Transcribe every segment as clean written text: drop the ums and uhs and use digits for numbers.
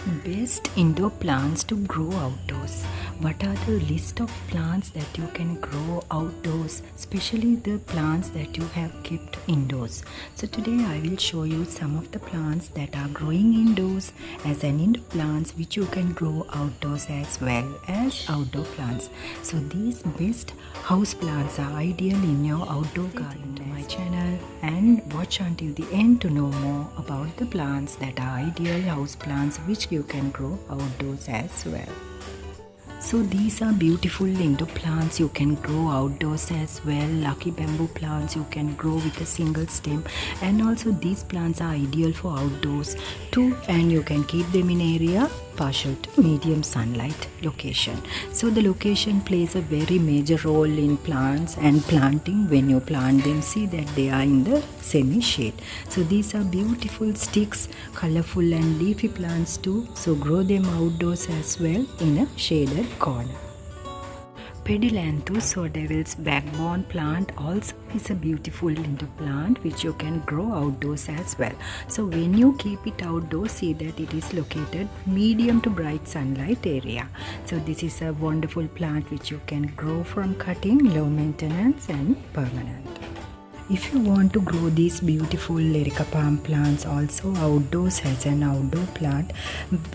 Best indoor plants to grow outdoors. What are the list of plants that you can grow outdoors, especially the plants that you have kept indoors? So today I will show you some of the plants that are growing indoors as an indoor plants which you can grow outdoors as well as outdoor plants. So these best house plants are ideal in your outdoor garden. To my channel and watch until the end to know more about the plants that are ideal house plants which you can grow outdoors as well. So these are beautiful indoor plants you can grow outdoors as well. Lucky bamboo plants you can grow with a single stem, and also these plants are ideal for outdoors too, and you can keep them in area partial to medium sunlight location. So the location plays a very major role in plants and planting. When you plant them, see that they are in the semi shade. So these are beautiful sticks, colorful and leafy plants too, so grow them outdoors as well in a shaded corner. Pedilanthus or devil's backbone plant also is a beautiful indoor plant which you can grow outdoors as well. So when you keep it outdoors, see that it is located medium to bright sunlight area. So this is a wonderful plant which you can grow from cutting, low maintenance and permanent. If you want to grow these beautiful Lyrica palm plants also outdoors as an outdoor plant,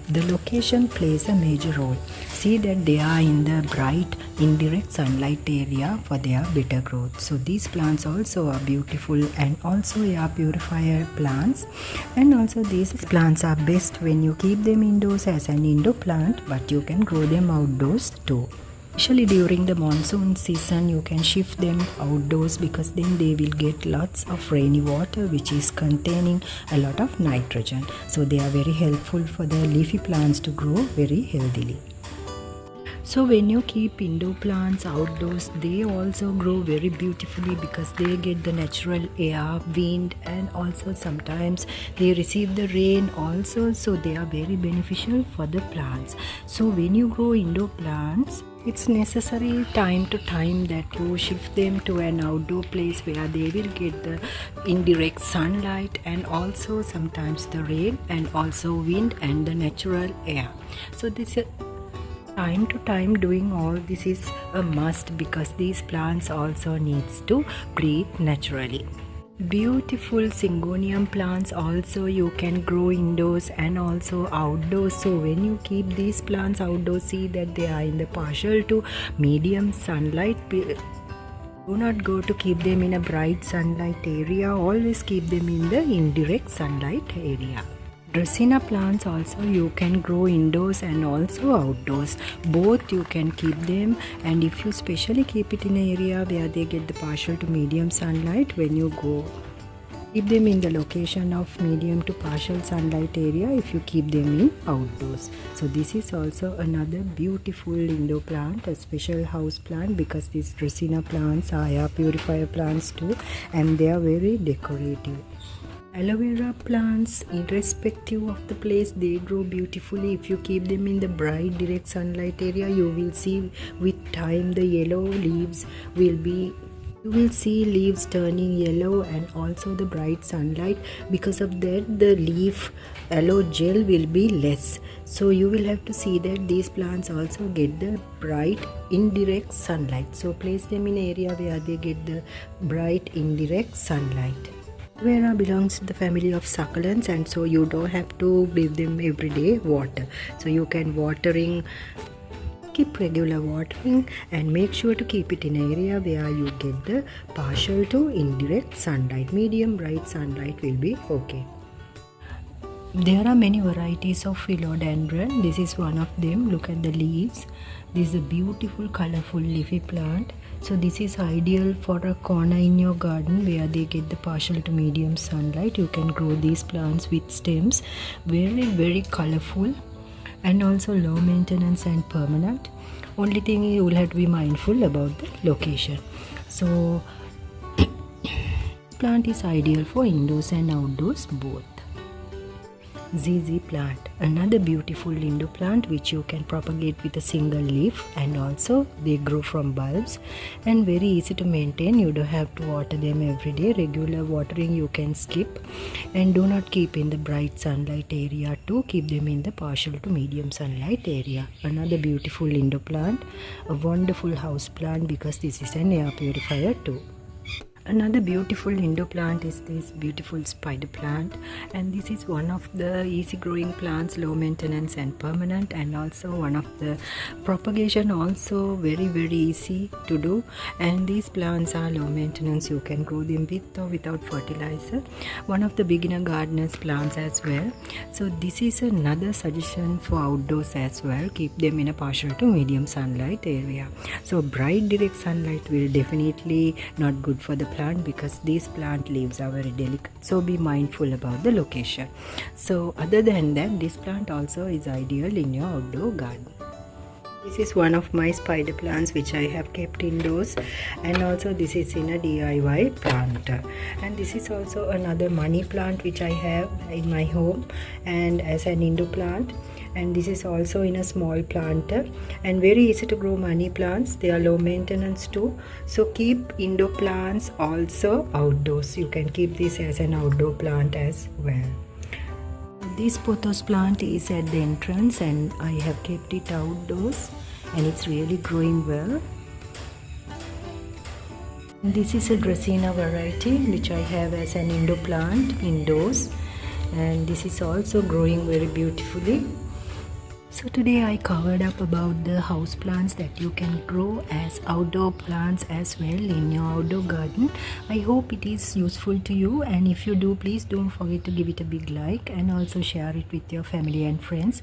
the location plays a major role. See that they are in the bright indirect sunlight area for their better growth. So these plants also are beautiful and also air purifier plants, and also these plants are best when you keep them indoors as an indoor plant, but you can grow them outdoors too. Especially during the monsoon season, you can shift them outdoors because then they will get lots of rainy water which is containing a lot of nitrogen. So they are very helpful for the leafy plants to grow very healthily. So when you keep indoor plants outdoors, they also grow very beautifully because they get the natural air, wind, and also sometimes they receive the rain also. So they are very beneficial for the plants. So when you grow indoor plants, it's necessary time to time that you shift them to an outdoor place where they will get the indirect sunlight and also sometimes the rain and also wind and the natural air. So this time to time doing all this is a must because these plants also needs to breathe naturally. Beautiful syngonium plants also you can grow indoors and also outdoors. So when you keep these plants outdoors, see that they are in the partial to medium sunlight. Do not go to keep them in a bright sunlight area, always keep them in the indirect sunlight area. Dracena plants also you can grow indoors and also outdoors. Both you can keep them, and if you specially keep it in an area where they get the partial to medium sunlight, when you go keep them in the location of medium to partial sunlight area if you keep them in outdoors. So this is also another beautiful indoor plant, a special house plant, because these Dracena plants are air purifier plants too, and they are very decorative. Aloe vera plants, irrespective of the place, they grow beautifully. If you keep them in the bright direct sunlight area, you will see with time the yellow leaves will be, you will see leaves turning yellow, and also the bright sunlight. Because of that, the leaf aloe gel will be less. So you will have to see that these plants also get the bright indirect sunlight. So place them in area where they get the bright indirect sunlight. Aloe vera belongs to the family of succulents, and so you don't have to give them everyday water. So you can keep regular watering and make sure to keep it in an area where you get the partial to indirect sunlight. Medium bright sunlight will be okay. There are many varieties of philodendron. This is one of them. Look at the leaves. This is a beautiful colorful leafy plant. So this is ideal for a corner in your garden where they get the partial to medium sunlight. You can grow these plants with stems, very colorful and also low maintenance and permanent. Only thing you will have to be mindful about the location. So plant is ideal for indoors and outdoors both. ZZ plant, another beautiful indoor plant which you can propagate with a single leaf, and also they grow from bulbs and very easy to maintain. You don't have to water them every day. Regular watering you can skip, and do not keep in the bright sunlight area too. Keep them in the partial to medium sunlight area. Another beautiful indoor plant, a wonderful house plant because this is an air purifier too. Another beautiful indoor plant is this beautiful spider plant, and this is one of the easy growing plants, low maintenance and permanent, and also one of the propagation also very easy to do. And these plants are low maintenance, you can grow them with or without fertilizer. One of the beginner gardeners plants as well. So this is another suggestion for outdoors as well. Keep them in a partial to medium sunlight area. So bright direct sunlight will definitely not good for the plant because these plant leaves are very delicate, so be mindful about the location. So other than that, this plant also is ideal in your outdoor garden. This is one of my spider plants which I have kept indoors, and also this is in a DIY planter. And this is also another money plant which I have in my home and as an indoor plant. And this is also in a small planter, and very easy to grow money plants. They are low maintenance too, so keep indoor plants also outdoors. You can keep this as an outdoor plant as well. This pothos plant is at the entrance, and I have kept it outdoors, and it's really growing well. This is a Dracaena variety which I have as an indoor plant indoors, and this is also growing very beautifully. So today I covered up about the house plants that you can grow as outdoor plants as well in your outdoor garden. I hope it is useful to you, and if you do, please don't forget to give it a big like and also share it with your family and friends.